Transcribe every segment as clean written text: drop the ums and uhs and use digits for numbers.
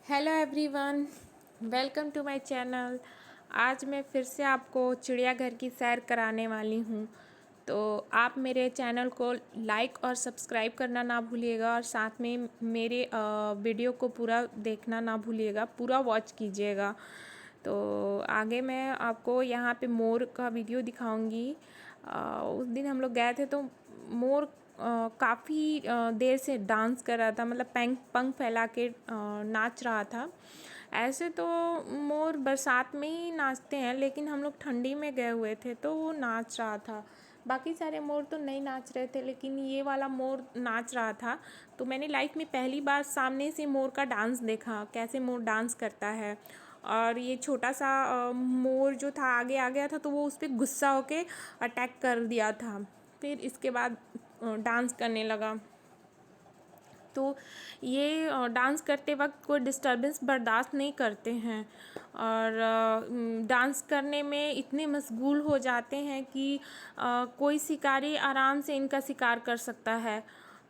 Hello everyone, welcome to my channel. आज मैं फिर से आपको चिड़ियाघर की सैर कराने वाली हूँ। तो आप मेरे चैनल को लाइक और सब्सक्राइब करना ना भूलिएगा और साथ में मेरे वीडियो को पूरा देखना ना भूलिएगा, पूरा वॉच कीजिएगा। तो आगे मैं आपको यहाँ पे मोर का वीडियो दिखाऊंगी। उस दिन हम लोग गए थे तो मोर काफ़ी देर से डांस कर रहा था, मतलब पंख पंख फैला के नाच रहा था। ऐसे तो मोर बरसात में ही नाचते हैं, लेकिन हम लोग ठंडी में गए हुए थे तो वो नाच रहा था। बाकी सारे मोर तो नहीं नाच रहे थे, लेकिन ये वाला मोर नाच रहा था। तो मैंने लाइफ में पहली बार सामने से मोर का डांस देखा, कैसे मोर डांस करता है। और ये छोटा सा मोर जो था आगे आ गया था, तो वो उस पर गुस्सा होके अटैक कर दिया था। फिर इसके बाद डांस करने लगा। तो ये डांस करते वक्त कोई डिस्टर्बेंस बर्दाश्त नहीं करते हैं और डांस करने में इतने मशगूल हो जाते हैं कि कोई शिकारी आराम से इनका शिकार कर सकता है।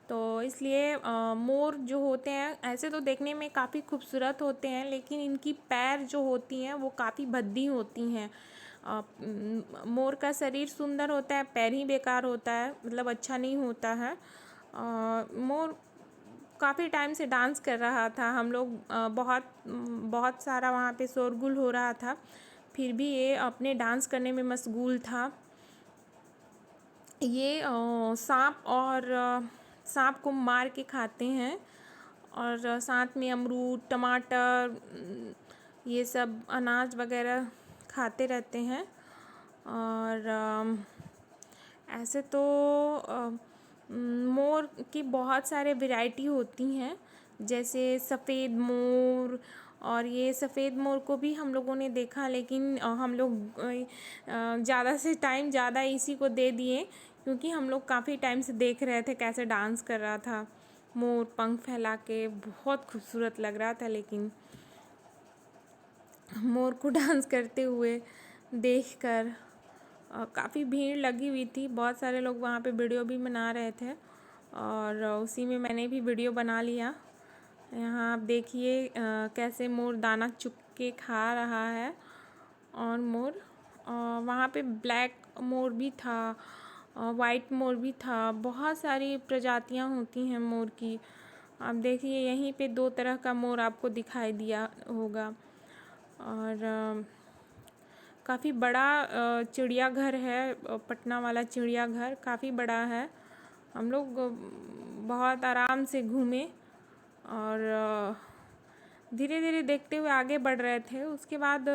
तो इसलिए मोर जो होते हैं ऐसे तो देखने में काफ़ी खूबसूरत होते हैं, लेकिन इनकी पैर जो होती हैं वो काफ़ी भद्दी होती हैं। मोर का शरीर सुंदर होता है, पैर ही बेकार होता है, मतलब अच्छा नहीं होता है। मोर काफ़ी टाइम से डांस कर रहा था। हम लोग बहुत बहुत सारा वहाँ पे शोरगुल हो रहा था, फिर भी ये अपने डांस करने में मशगूल था। ये सांप को मार के खाते हैं और साथ में अमरूद, टमाटर, ये सब अनाज वगैरह खाते रहते हैं। और ऐसे तो मोर की बहुत सारे वैरायटी होती हैं, जैसे सफ़ेद मोर। और ये सफ़ेद मोर को भी हम लोगों ने देखा, लेकिन हम लोग ज़्यादा से टाइम ज़्यादा इसी को दे दिए, क्योंकि हम लोग काफ़ी टाइम से देख रहे थे कैसे डांस कर रहा था मोर पंख फैला के। बहुत खूबसूरत लग रहा था, लेकिन मोर को डांस करते हुए देखकर काफ़ी भीड़ लगी हुई थी। बहुत सारे लोग वहाँ पे वीडियो भी बना रहे थे और उसी में मैंने भी वीडियो बना लिया। यहाँ आप देखिए कैसे मोर दाना चुग के खा रहा है। और मोर वहाँ पे ब्लैक मोर भी था, वाइट मोर भी था। बहुत सारी प्रजातियाँ होती हैं मोर की। आप देखिए यहीं पे दो तरह का मोर आपको दिखाई दिया होगा। और काफ़ी बड़ा चिड़ियाघर है, पटना वाला चिड़ियाघर काफ़ी बड़ा है। हम लोग बहुत आराम से घूमे और धीरे धीरे देखते हुए आगे बढ़ रहे थे। उसके बाद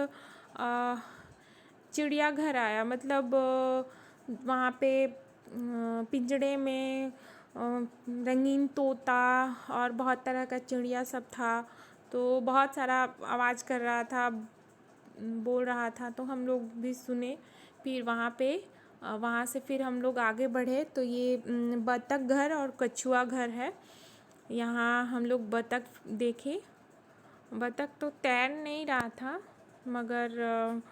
चिड़ियाघर आया, मतलब वहाँ पे पिंजड़े में रंगीन तोता और बहुत तरह का चिड़िया सब था। तो बहुत सारा आवाज़ कर रहा था, बोल रहा था, तो हम लोग भी सुने। फिर वहाँ से फिर हम लोग आगे बढ़े तो ये बतख घर और कछुआ घर है। यहाँ हम लोग बतख देखे। बतख तो तैर नहीं रहा था, मगर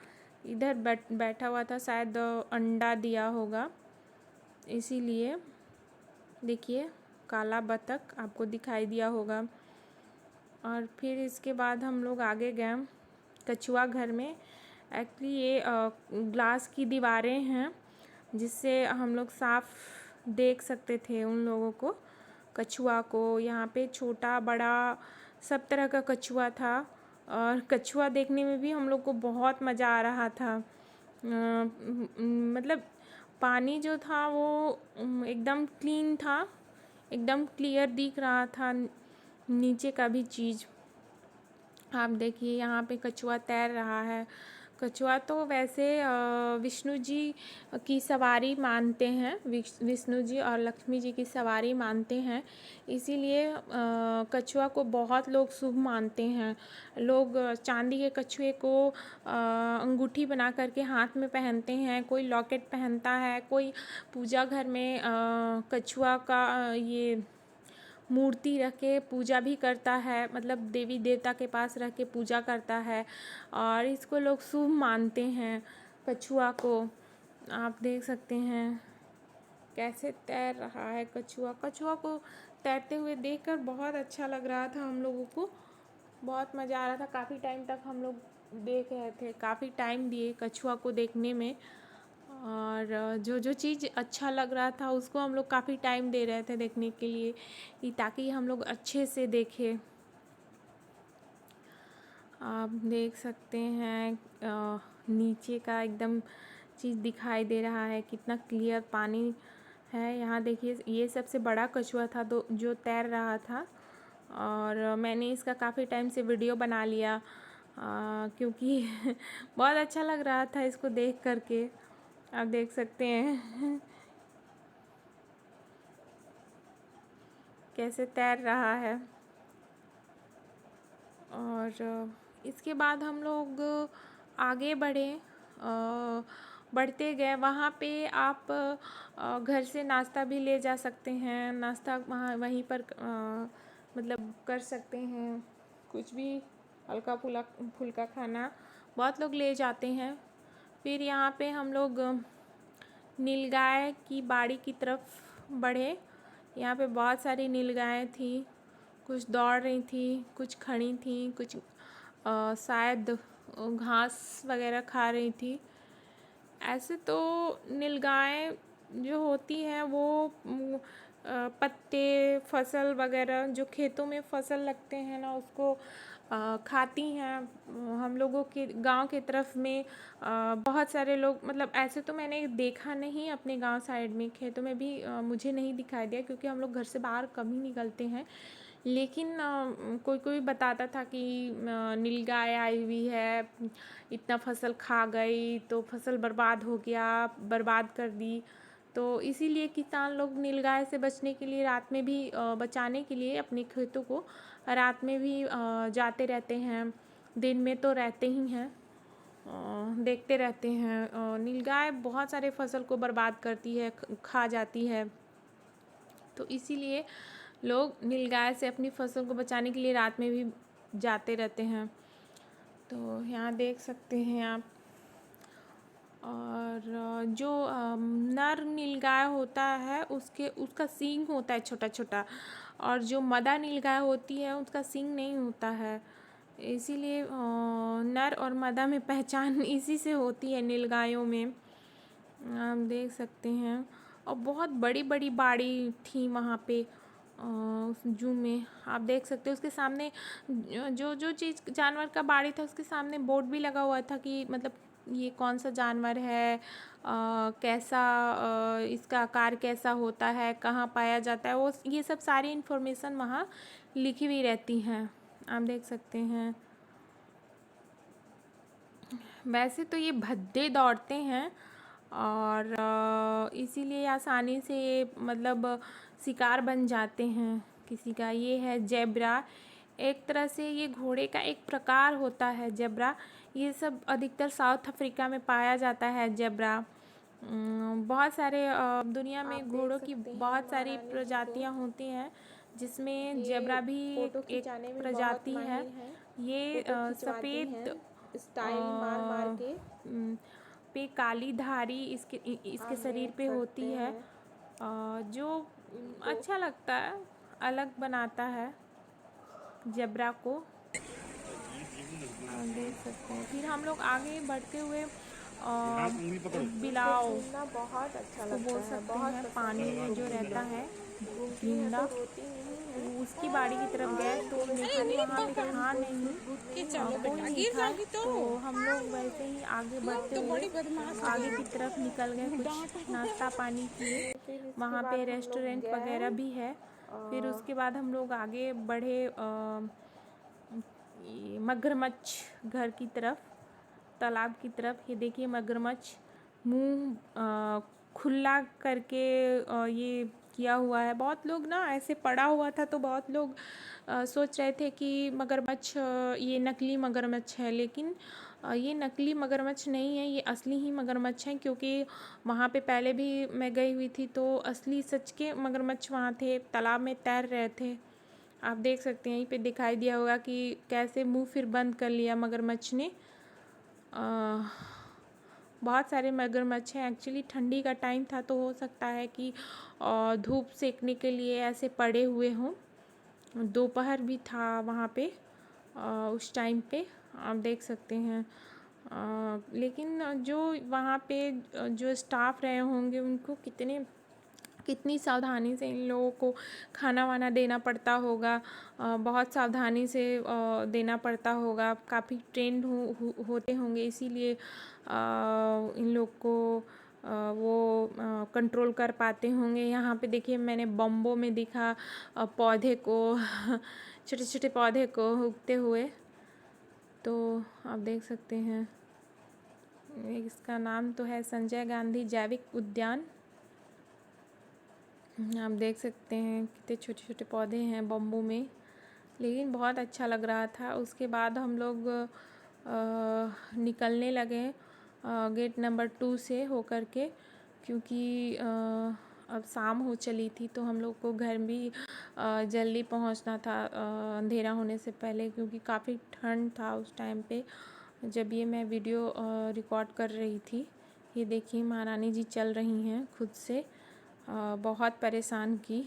इधर बैठा हुआ था, शायद अंडा दिया होगा इसीलिए। देखिए काला बतख आपको दिखाई दिया होगा। और फिर इसके बाद हम लोग आगे गए कछुआ घर में। एक्चुअली ये ग्लास की दीवारें हैं, जिससे हम लोग साफ देख सकते थे उन लोगों को, कछुआ को। यहाँ पे छोटा बड़ा सब तरह का कछुआ था और कछुआ देखने में भी हम लोग को बहुत मज़ा आ रहा था। मतलब पानी जो था वो एकदम क्लीन था, एकदम क्लियर दिख रहा था, नीचे का भी चीज़। आप देखिए यहाँ पे कछुआ तैर रहा है। कछुआ तो वैसे विष्णु जी की सवारी मानते हैं, विष्णु जी और लक्ष्मी जी की सवारी मानते हैं, इसीलिए कछुआ को बहुत लोग शुभ मानते हैं। लोग चांदी के कछुए को अंगूठी बना करके हाथ में पहनते हैं, कोई लॉकेट पहनता है, कोई पूजा घर में कछुआ का ये मूर्ति रख के पूजा भी करता है, मतलब देवी देवता के पास रख के पूजा करता है और इसको लोग शुभ मानते हैं कछुआ को। आप देख सकते हैं कैसे तैर रहा है कछुआ। कछुआ को तैरते हुए देखकर बहुत अच्छा लग रहा था हम लोगों को। बहुत मज़ा आ रहा था। काफ़ी टाइम तक हम लोग देख रहे थे, काफ़ी टाइम दिए कछुआ को देखने में। और जो जो चीज़ अच्छा लग रहा था उसको हम लोग काफ़ी टाइम दे रहे थे देखने के लिए, ताकि हम लोग अच्छे से देखें। आप देख सकते हैं नीचे का एकदम चीज़ दिखाई दे रहा है, कितना क्लियर पानी है। यहाँ देखिए, ये सबसे बड़ा कछुआ था जो तैर रहा था। और मैंने इसका काफ़ी टाइम से वीडियो बना लिया, क्योंकि बहुत अच्छा लग रहा था इसको देख करके। आप देख सकते हैं कैसे तैर रहा है। और इसके बाद हम लोग आगे बढ़ते गए। वहाँ पे आप घर से नाश्ता भी ले जा सकते हैं, नाश्ता वहीं पर मतलब कर सकते हैं। कुछ भी हल्का फुल्का खाना बहुत लोग ले जाते हैं। फिर यहाँ पे हम लोग नीलगाय की बाड़ी की तरफ बढ़े। यहाँ पे बहुत सारी नीलगायें थी, कुछ दौड़ रही थी, कुछ खड़ी थी, कुछ शायद घास वगैरह खा रही थी। ऐसे तो नीलगाय जो होती हैं वो पत्ते, फसल वगैरह जो खेतों में फसल लगते हैं ना, उसको खाती हैं। हम लोगों के गांव के तरफ में बहुत सारे लोग, मतलब ऐसे तो मैंने देखा नहीं अपने गांव साइड में, खेतों में भी मुझे नहीं दिखाई दिया, क्योंकि हम लोग घर से बाहर कम ही निकलते हैं। लेकिन कोई कोई बताता था कि नीलगाय आई हुई है, इतना फसल खा गई, तो फसल बर्बाद हो गया, बर्बाद कर दी। तो इसीलिए किसान लोग नीलगाय से बचने के लिए रात में भी बचाने के लिए अपने खेतों को रात में भी जाते रहते हैं। दिन में तो रहते ही हैं, देखते रहते हैं। नीलगाय बहुत सारे फसल को बर्बाद करती है, खा जाती है। तो इसीलिए लोग नीलगाय से अपनी फसल को बचाने के लिए रात में भी जाते रहते हैं। तो यहाँ देख सकते हैं आप। और जो नर नीलगाय होता है उसका सींग होता है छोटा छोटा, और जो मादा नीलगाय होती है उसका सींग नहीं होता है। इसीलिए नर और मादा में पहचान इसी से होती है नीलगायों में। आप देख सकते हैं। और बहुत बड़ी बड़ी बाड़ी थी वहाँ पे उस जू में। आप देख सकते हो उसके सामने जो जो चीज़ जानवर का बाड़ी था उसके सामने बोर्ड भी लगा हुआ था कि मतलब ये कौन सा जानवर है, कैसा, इसका आकार कैसा होता है, कहाँ पाया जाता है, वो ये सब सारी इन्फॉर्मेशन वहाँ लिखी हुई रहती हैं। आप देख सकते हैं। वैसे तो ये भद्दे दौड़ते हैं और इसीलिए आसानी से मतलब शिकार बन जाते हैं किसी का। ये है जेब्रा, एक तरह से ये घोड़े का एक प्रकार होता है जेब्रा। ये सब अधिकतर साउथ अफ्रीका में पाया जाता है जेब्रा। बहुत सारे दुनिया में घोड़ों की बहुत सारी प्रजातियां होती हैं, जिसमें जेब्रा भी एक प्रजाति है। ये सफ़ेद स्टाइल मार मार के पे काली धारी इसके शरीर पे होती है, जो अच्छा लगता है, अलग बनाता है जेब्रा को। देख सकते हैं। फिर हम लोग आगे बढ़ते हुए बिलाव बहुत अच्छा को लगता बोल है, सकते बहुत हैं, पसंद पानी है में जो रहता है घूमती है जिंदा, तो रोती नहीं है। तो उसकी बाड़ी की तरफ गए तो लेकिन वहाँ पे था नहीं, कोई नहीं था। तो हम लोग वैसे ही आगे बढ़ते हुए आगे की तरफ निकल गए, कुछ नाश्ता पानी किए। फिर इसके वहाँ पे बाद हम लोग रेस्टोरेंट वगैरह गए भी है। फिर उसके बाद हम लोग आगे बढ़े ये मगरमच्छ घर की तरफ, तालाब की तरफ। ये देखिए मगरमच्छ मुंह खुला करके ये किया हुआ है। बहुत लोग ना ऐसे पड़ा हुआ था तो बहुत लोग सोच रहे थे कि मगरमच्छ ये नकली मगरमच्छ है, लेकिन ये नकली मगरमच्छ नहीं है, ये असली ही मगरमच्छ हैं। क्योंकि वहाँ पे पहले भी मैं गई हुई थी तो असली सच के मगरमच्छ वहाँ थे, तालाब में तैर रहे थे। आप देख सकते हैं, यहीं पे दिखाई दिया होगा कि कैसे मुंह फिर बंद कर लिया मगरमच्छ ने। बहुत सारे मगरमच्छ हैं। एक्चुअली ठंडी का टाइम था तो हो सकता है कि धूप सेकने के लिए ऐसे पड़े हुए हों। दोपहर भी था वहाँ पे उस टाइम पे आप देख सकते हैं। लेकिन जो वहाँ पे जो स्टाफ रहे होंगे उनको कितनी सावधानी से इन लोगों को खाना वाना देना पड़ता होगा। बहुत सावधानी से देना पड़ता होगा। काफ़ी ट्रेंड होते होंगे, इसीलिए इन लोग को वो कंट्रोल कर पाते होंगे। यहाँ पे देखिए मैंने बम्बो में देखा पौधे को छोटे छोटे पौधे को उगते हुए। तो आप देख सकते हैं, इसका नाम तो है संजय गांधी जैविक उद्यान। आप देख सकते हैं कितने छोटे छोटे पौधे हैं बम्बू में, लेकिन बहुत अच्छा लग रहा था। उसके बाद हम लोग निकलने लगे गेट नंबर 2 से होकर के, क्योंकि अब शाम हो चली थी तो हम लोग को घर भी जल्दी पहुंचना था अंधेरा होने से पहले, क्योंकि काफ़ी ठंड था उस टाइम पे जब ये मैं वीडियो रिकॉर्ड कर रही थी। ये देखिए महारानी जी चल रही हैं खुद से, बहुत परेशान की,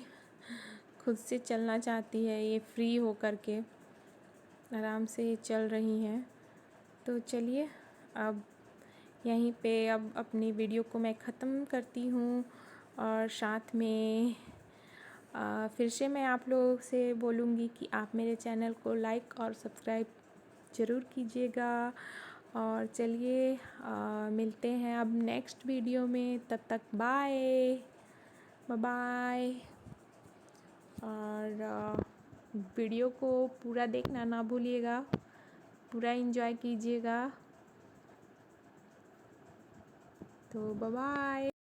खुद से चलना चाहती है ये फ्री हो कर के, आराम से ये चल रही हैं। तो चलिए अब यहीं पे अब अपनी वीडियो को मैं ख़त्म करती हूँ, और साथ में फिर से मैं आप लोगों से बोलूँगी कि आप मेरे चैनल को लाइक और सब्सक्राइब ज़रूर कीजिएगा। और चलिए मिलते हैं अब नेक्स्ट वीडियो में, तब तक बाय बाय। और वीडियो को पूरा देखना ना भूलिएगा, पूरा एंजॉय कीजिएगा। तो बाय बाय।